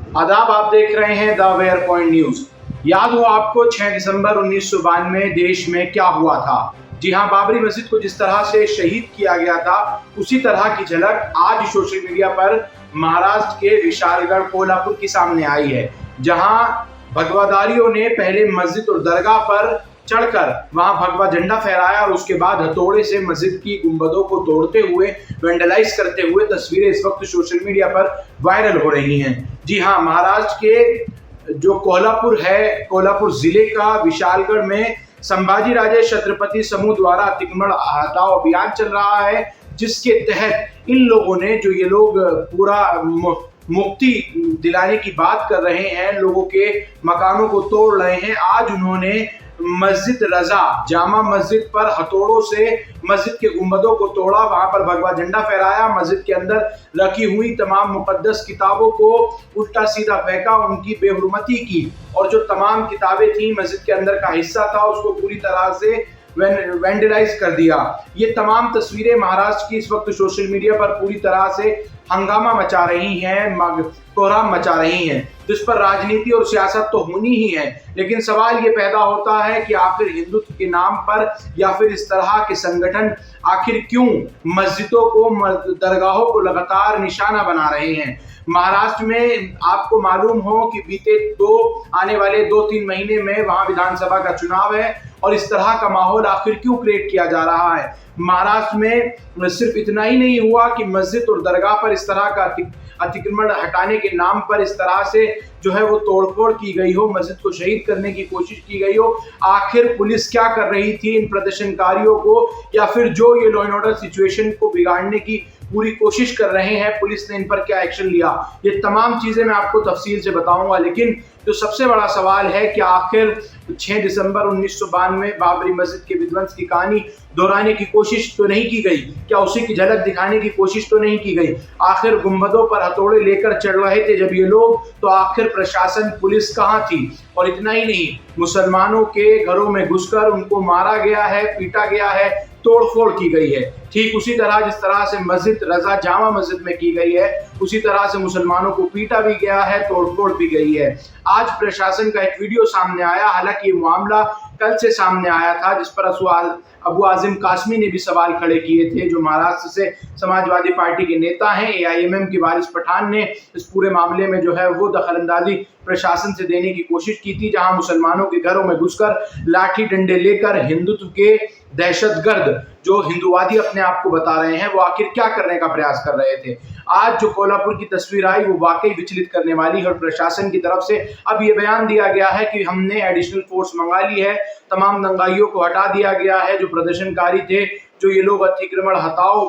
आदाब, आप देख रहे हैं द वेयर पॉइंट न्यूज। याद हो आपको 6 दिसंबर 1992 देश में क्या हुआ था? जी हां, बाबरी मस्जिद को जिस तरह से शहीद किया गया था, उसी तरह की झलक आज सोशल मीडिया पर महाराष्ट्र के विशालगढ़ कोल्हापुर की सामने आई है, जहां भगवाधारियों ने पहले मस्जिद और दरगाह पर चढ़कर वहां भगवा झंडा फहराया और उसके बाद हथौड़े से मस्जिद की गुंबदों को तोड़ते हुए, वेंडलाइज करते हुए तस्वीरें इस वक्त सोशल मीडिया पर वायरल हो रही हैं। जी हाँ, महाराष्ट्र के जो कोल्हापुर है, कोल्हापुर जिले का विशालगढ़ में संभाजी राजे छत्रपति समूह द्वारा अतिक्रमण हटाओ अभियान चल रहा है, जिसके तहत इन लोगों ने जो ये लोग पूरा मुक्ति दिलाने की बात कर रहे हैं, लोगों के मकानों को तोड़ रहे हैं। आज उन्होंने मस्जिद रजा जामा मस्जिद पर हथौड़ों से मस्जिद के गुंबदों को तोड़ा, वहां पर भगवा झंडा फहराया, मस्जिद के अंदर रखी हुई तमाम मुकद्दस किताबों को उल्टा सीधा फेंका, उनकी बेहुरमती की, और जो तमाम किताबें थी मस्जिद के अंदर का हिस्सा था उसको पूरी तरह से वेंडलाइज कर दिया। ये तमाम तस्वीरें महाराष्ट्र की इस वक्त सोशल मीडिया पर पूरी तरह से हंगामा मचा रही हैं, कोहराम मचा रही हैं, जिस पर राजनीति और सियासत तो होनी ही है, लेकिन सवाल ये पैदा होता है कि आखिर हिंदुत्व के नाम पर या फिर इस तरह के संगठन आखिर क्यों मस्जिदों को, दरगाहों को लगातार निशाना बना रहे हैं। महाराष्ट्र में आपको मालूम हो कि बीते आने वाले 2-3 महीने में वहां विधानसभा का चुनाव है, और इस तरह का माहौल आखिर क्यों क्रिएट किया जा रहा है। महाराष्ट्र में सिर्फ इतना ही नहीं हुआ कि मस्जिद और दरगाह पर इस तरह का अतिक्रमण हटाने के नाम पर इस तरह से जो है वो तोड़फोड़ की गई हो, मस्जिद को शहीद करने की कोशिश की गई हो। आखिर पुलिस क्या कर रही थी इन प्रदर्शनकारियों को, या फिर जो ये लॉ एंड ऑर्डर सिचुएशन को बिगाड़ने की पूरी कोशिश कर रहे हैं, पुलिस ने इन पर क्या एक्शन लिया, ये तमाम चीजें मैं आपको तफसील से बताऊंगा। लेकिन जो सबसे बड़ा सवाल है कि आखिर 6 दिसंबर 1992 बाबरी मस्जिद के विध्वंस की कहानी दोहराने की कोशिश तो नहीं की गई? क्या उसी की झलक दिखाने की कोशिश तो नहीं की गई? आखिर गुंबदों पर हथौड़े लेकर चढ़ रहे थे जब ये लोग, तो आखिर प्रशासन, पुलिस कहाँ थी? और इतना ही नहीं, मुसलमानों के घरों में घुसकर उनको मारा गया है, पीटा गया है, तोड़फोड़ की गई है। ठीक उसी तरह जिस तरह से मस्जिद रजा जामा मस्जिद में की गई है, उसी तरह से मुसलमानों को पीटा भी गया है, तोड़फोड़ भी गई है। आज प्रशासन का एक वीडियो सामने आया, हालांकि ये मामला कल से सामने आया था, जिस पर अबू आजिम कासमी ने भी सवाल खड़े किए थे, जो महाराष्ट्र से समाजवादी पार्टी के नेता हैं। AIMM के वारिस पठान ने इस पूरे मामले में जो है वो दखलंदाजी प्रशासन से देने की कोशिश की थी, जहां मुसलमानों के घरों में घुसकर लाठी डंडे लेकर हिंदुत्व के दहशतगर्द जो हिंदुवादी अपने आप को बता रहे हैं, वो आखिर क्या करने का प्रयास कर रहे थे। आज जो कोल्हापुर की तस्वीर आई वो वाकई विचलित करने वाली है, और प्रशासन की तरफ से अब ये बयान दिया गया है कि हमने एडिशनल फोर्स मंगा ली है, तमाम दंगाइयों को हटा दिया गया है। जो प्रदर्शनकारी थे, जो ये लोग अतिक्रमण हटाओ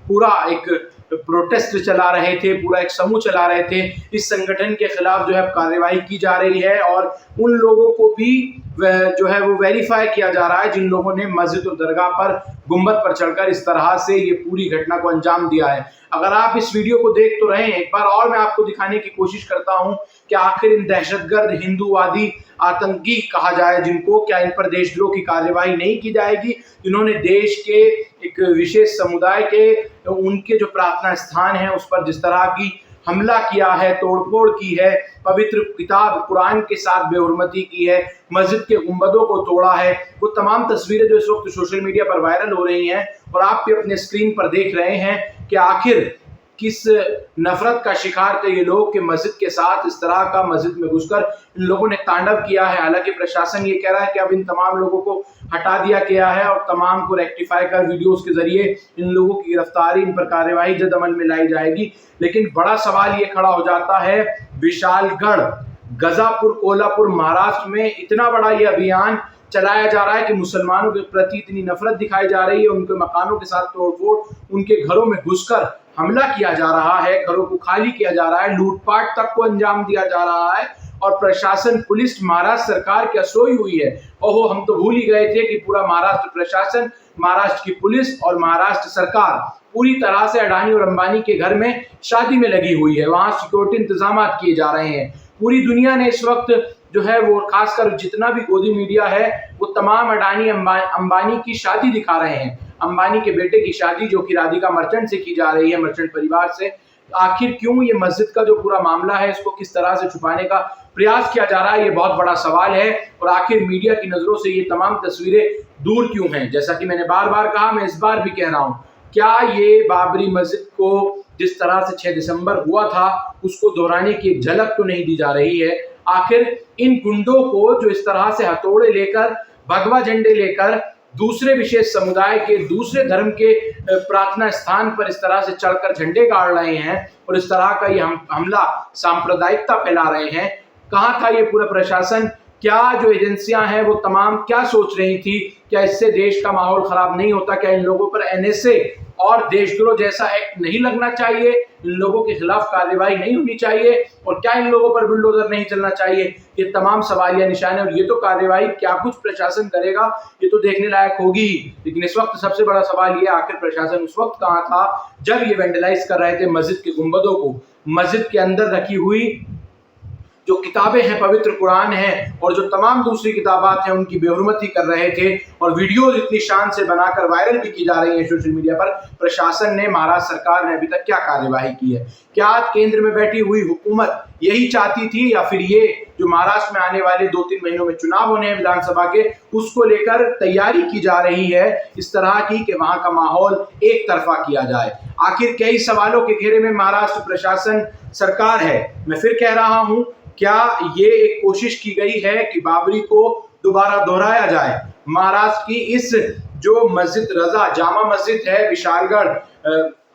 पूरा एक प्रोटेस्ट चला रहे थे, पूरा एक समूह चला रहे थे, इस संगठन के खिलाफ जो है कार्रवाई की जा रही है, और उन लोगों को भी जो है वो वेरीफाई किया जा रहा है जिन लोगों ने मस्जिद और दरगाह पर गुंबद पर चढ़कर इस तरह से ये पूरी घटना को अंजाम दिया है। अगर आप इस वीडियो को देख तो रहे हैं, एक बार और मैं आपको दिखाने की कोशिश करता हूं कि आखिर इन दहशतगर्द, हिंदूवादी, आतंकी कहा जाए जिनको, क्या इन पर देशद्रोह की कार्यवाही नहीं की जाएगी, जिन्होंने देश के एक विशेष समुदाय के, उनके जो प्रार्थना स्थान है उस पर जिस तरह की हमला किया है, तोड़फोड़ की है, पवित्र किताब कुरान के साथ बेहुरमती की है, मस्जिद के गुंबदों को तोड़ा है, वो तमाम तस्वीरें जो इस वक्त सोशल मीडिया पर वायरल हो रही हैं, और आप भी अपने स्क्रीन पर देख रहे हैं कि आखिर किस नफरत का शिकार थे ये लोग कि मस्जिद के साथ इस तरह का मस्जिद में घुसकर इन लोगों ने तांडव किया है। हालांकि प्रशासन ये कह रहा है कि अब इन तमाम लोगों को हटा दिया गया है और तमाम को रेक्टिफाई कर वीडियोस के जरिए इन लोगों की गिरफ्तारी, इन पर कार्यवाही जल्द अमल में लाई जाएगी। लेकिन बड़ा सवाल ये खड़ा हो जाता है, विशालगढ़, गजापुर, कोल्हापुर, महाराष्ट्र में इतना बड़ा ये अभियान चलाया जा रहा है कि मुसलमानों के प्रति इतनी नफरत दिखाई जा रही है, उनके मकानों के साथ तोड़फोड़, उनके घरों में घुसकर हमला किया जा रहा है, घरों को खाली किया जा रहा है, लूटपाट तक को अंजाम दिया जा रहा है, और प्रशासन, पुलिस, महाराष्ट्र सरकार क्या सोई हुई है? ओहो, हम तो भूल ही गए थे कि पूरा महाराष्ट्र प्रशासन, महाराष्ट्र की पुलिस और महाराष्ट्र सरकार पूरी तरह से अडानी और अंबानी के घर में शादी में लगी हुई है। वहां सिक्योरिटी इंतजाम किए जा रहे हैं। पूरी दुनिया ने इस वक्त जो है वो, खासकर जितना भी गोदी मीडिया है, वो तमाम अडानी अंबानी की शादी दिखा रहे हैं। अंबानी के बेटे की शादी जो कि राधिका मर्चेंट से की जा रही है, मर्चेंट परिवार से, आखिर क्यों ये मस्जिद का जो पूरा मामला है इसको किस तरह से छुपाने का प्रयास किया जा रहा है, ये बहुत बड़ा सवाल है। और आखिर मीडिया की नजरों से ये तमाम तस्वीरें दूर क्यों हैं? जैसा कि मैंने बार बार कहा, मैं इस बार भी कह रहा हूं, क्या ये बाबरी मस्जिद को जिस तरह से 6 दिसंबर हुआ था उसको दोहराने की एक झलक तो नहीं दी जा रही है? आखिर इन गुंडों को जो इस तरह से हथौड़े लेकर, भगवा झंडे लेकर दूसरे विशेष समुदाय के, दूसरे धर्म के प्रार्थना स्थान पर इस तरह से चढ़कर झंडे गाड़ रहे हैं और इस तरह का ये हमला, सांप्रदायिकता फैला रहे हैं, कहाँ था ये पूरा प्रशासन? क्या जो एजेंसियां हैं वो तमाम क्या सोच रही थी? क्या इससे देश का माहौल खराब नहीं होता? क्या इन लोगों पर एनएसए और देशद्रोह जैसा एक्ट नहीं लगना चाहिए? इन लोगों के खिलाफ कार्रवाई नहीं होनी चाहिए? और क्या इन लोगों पर बुलडोजर नहीं चलना चाहिए? ये तमाम सवालिया निशान है। और ये तो कार्रवाई क्या कुछ प्रशासन करेगा ये तो देखने लायक होगी ही, लेकिन इस वक्त सबसे बड़ा सवाल ये, आखिर प्रशासन उस वक्त कहाँ था जब ये वेंडलाइज कर रहे थे मस्जिद के गुंबदों को, मस्जिद के अंदर रखी हुई जो किताबें हैं, पवित्र कुरान है और जो तमाम दूसरी किताबात हैं, उनकी बेहुरमती कर रहे थे और वीडियोज इतनी शान से बनाकर वायरल भी की जा रही है सोशल मीडिया पर। प्रशासन ने, महाराष्ट्र सरकार ने अभी तक क्या कार्यवाही की है? क्या केंद्र में बैठी हुई हुकूमत यही चाहती थी, या फिर ये जो महाराष्ट्र में आने वाले 2-3 महीनों में चुनाव होने हैं विधानसभा के, उसको लेकर तैयारी की जा रही है इस तरह की कि वहां का माहौल एक तरफा किया जाए? आखिर कई सवालों के घेरे में महाराष्ट्र प्रशासन, सरकार है। मैं फिर कह रहा हूं, क्या ये एक कोशिश की गई है कि बाबरी को दोबारा दोहराया जाए? महाराष्ट्र की इस जो मस्जिद, रजा जामा मस्जिद है विशालगढ़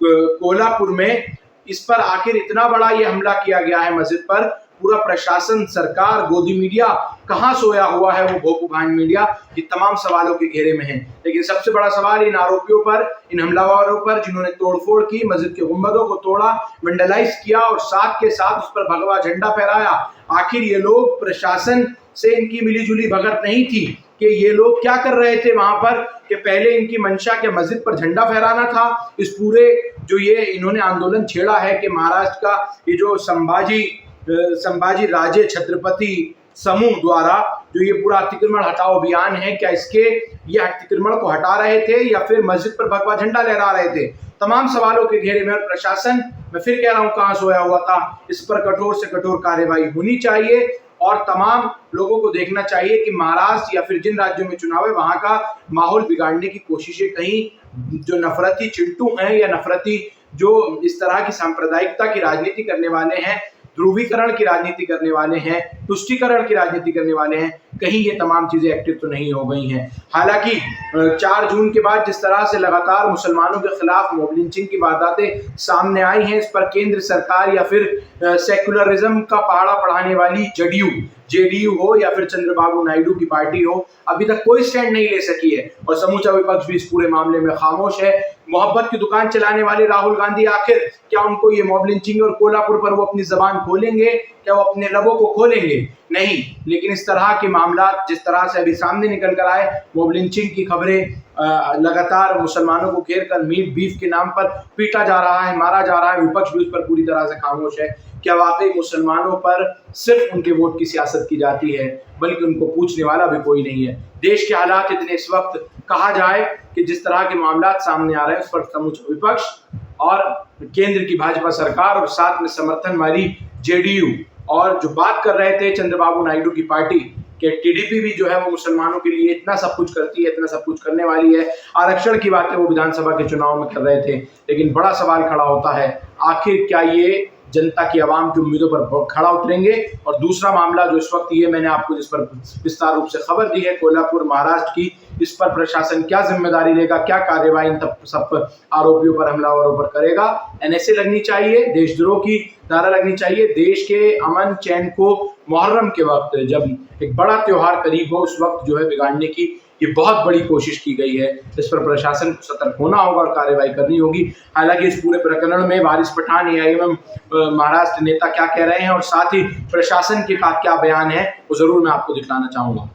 कोल्हापुर में, इस पर आखिर इतना बड़ा ये हमला किया गया है मस्जिद पर, पूरा प्रशासन, सरकार, गोदी मीडिया कहाँ सोया हुआ है? वो भोपू भांड मीडिया, ये तमाम सवालों के घेरे में है। लेकिन सबसे बड़ा सवाल इन आरोपियों पर, इन हमलावरों पर जिन्होंने तोड़फोड़ की, मस्जिद के गुंबदों को तोड़ा, वेंडलाइज किया और साथ के साथ उस पर भगवा झंडा फहराया। आखिर ये लोग, प्रशासन से इनकी मिलीजुली भगत नहीं थी कि ये लोग क्या कर रहे थे वहां पर, कि पहले इनकी मंशा के मस्जिद पर झंडा फहराना था? इस पूरे जो ये इन्होंने आंदोलन छेड़ा है कि महाराष्ट्र का ये जो संभाजी राजे छत्रपति समूह द्वारा जो ये पूरा अतिक्रमण हटाओ अभियान है, क्या इसके ये अतिक्रमण को हटा रहे थे या फिर मस्जिद पर भगवा झंडा लहरा रहे थे? तमाम सवालों के घेरे में प्रशासन, मैं फिर कह रहा हूं, कहां सोया हुआ था? इस पर कठोर से कठोर कार्रवाई होनी चाहिए और तमाम लोगों को देखना चाहिए कि महाराष्ट्र या फिर जिन राज्यों में चुनाव है वहां का माहौल बिगाड़ने की कोशिशें कहीं जो नफरती चिंटू हैं या नफरती जो इस तरह की सांप्रदायिकता की राजनीति करने वाले हैं, ध्रुवीकरण की राजनीति करने वाले हैं, तुष्टीकरण की राजनीति करने वाले हैं, कहीं ये तमाम चीजें एक्टिव तो नहीं हो गई हैं। हालांकि 4 जून के बाद जिस तरह से लगातार मुसलमानों के खिलाफ मॉब लिंचिंग की वारदातें सामने आई हैं, इस पर केंद्र सरकार या फिर सेक्युलरिज्म का पहाड़ा पढ़ाने वाली जेडीयू हो या फिर चंद्रबाबू नायडू की पार्टी हो, अभी तक कोई स्टैंड नहीं ले सकी है और समूचा विपक्ष भी इस पूरे मामले में खामोश है। मोहब्बत की दुकान चलाने वाले राहुल गांधी, आखिर क्या उनको ये मॉब लिंचिंग और कोल्हापुर पर वो अपनी जबान खोलेंगे? क्या वो अपने लबों को खोलेंगे? नहीं। लेकिन इस तरह के मामला जिस तरह से अभी सामने निकल कर आए, मॉब लिंचिंग की खबरें, लगातार मुसलमानों को घेर कर मीट बीफ के नाम पर पीटा जा रहा है, मारा जा रहा है, विपक्ष भी उस पर पूरी तरह से खामोश है। क्या वाकई मुसलमानों पर सिर्फ उनके वोट की सियासत की जाती है, बल्कि उनको पूछने वाला भी कोई नहीं है? देश के हालात इतने इस वक्त, कहा जाए कि जिस तरह के मामला सामने आ रहे हैं, उस पर समूचा विपक्ष और केंद्र की भाजपा सरकार और साथ में समर्थन वाली जेडीयू और जो बात कर रहे थे चंद्रबाबू नायडू की पार्टी कि टीडीपी भी जो है वो मुसलमानों के लिए इतना सब कुछ करती है, इतना सब कुछ करने वाली है, आरक्षण की बातें वो विधानसभा के चुनाव में कर रहे थे। लेकिन बड़ा सवाल खड़ा होता है, आखिर क्या ये जनता की, आवाम की उम्मीदों पर खड़ा उतरेंगे? और दूसरा मामला जो इस वक्त ये मैंने आपको जिस पर विस्तार रूप से खबर दी है, कोल्हापुर महाराष्ट्र की, इस पर प्रशासन क्या जिम्मेदारी लेगा? क्या कार्रवाई इन सब आरोपियों पर, हमलावरों पर करेगा? एनएसए लगनी चाहिए, देशद्रोह की धारा लगनी चाहिए। देश के अमन चैन को मुहर्रम के वक्त, जब एक बड़ा त्योहार करीब हो, उस वक्त जो है बिगाड़ने की ये बहुत बड़ी कोशिश की गई है। इस पर प्रशासन को सतर्क होना होगा और कार्रवाई करनी होगी। हालांकि इस पूरे प्रकरण में वारिस पठान एआईएमएम महाराष्ट्र नेता क्या कह रहे हैं और साथ ही प्रशासन के का क्या बयान है, वो जरूर मैं आपको दिखलाना चाहूँगा।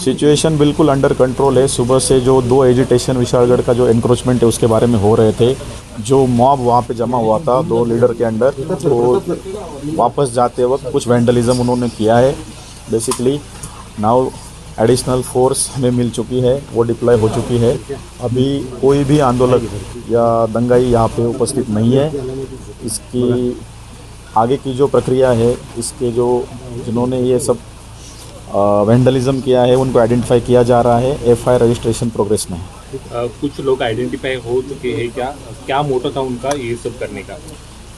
सिचुएशन बिल्कुल अंडर कंट्रोल है। सुबह से जो 2 एजिटेशन विशालगढ़ का जो एनक्रोचमेंट है उसके बारे में हो रहे थे, जो मॉब वहाँ पे जमा हुआ था 2 लीडर के अंडर, तो वापस जाते वक्त कुछ वैंडलिज्म उन्होंने किया है। बेसिकली नाउ एडिशनल फोर्स हमें मिल चुकी है, वो डिप्लॉय हो चुकी है। अभी कोई भी आंदोलक या दंगाई यहाँ पे उपस्थित नहीं है। इसकी आगे की जो प्रक्रिया है, इसके जो जिन्होंने ये सब वेंडलिज्म किया है उनको आइडेंटिफाई किया जा रहा है। एफआईआर रजिस्ट्रेशन प्रोग्रेस में है। कुछ लोग आइडेंटिफाई हो चुके हैं क्या? क्या मोटो था उनका ये सब करने का?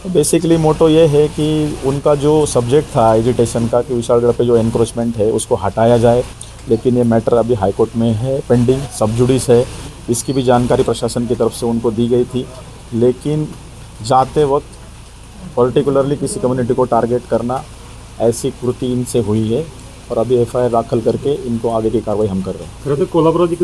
तो बेसिकली मोटो ये है कि उनका जो सब्जेक्ट था एजिटेशन का कि विशालगढ़ पे जो एनक्रोचमेंट है उसको हटाया जाए, लेकिन ये मैटर अभी हाई कोर्ट में है पेंडिंग, सब जुडिस है। इसकी भी जानकारी प्रशासन की तरफ से उनको दी गई थी, लेकिन जाते वक्त पर्टिकुलरली किसी कम्युनिटी को टारगेट करना, ऐसी कृति इनसे हुई है और अभी एफआईआर दाखिल करके इनको आगे की कार्रवाई हम कर रहे हैं। खरं तर कोल्हापुरात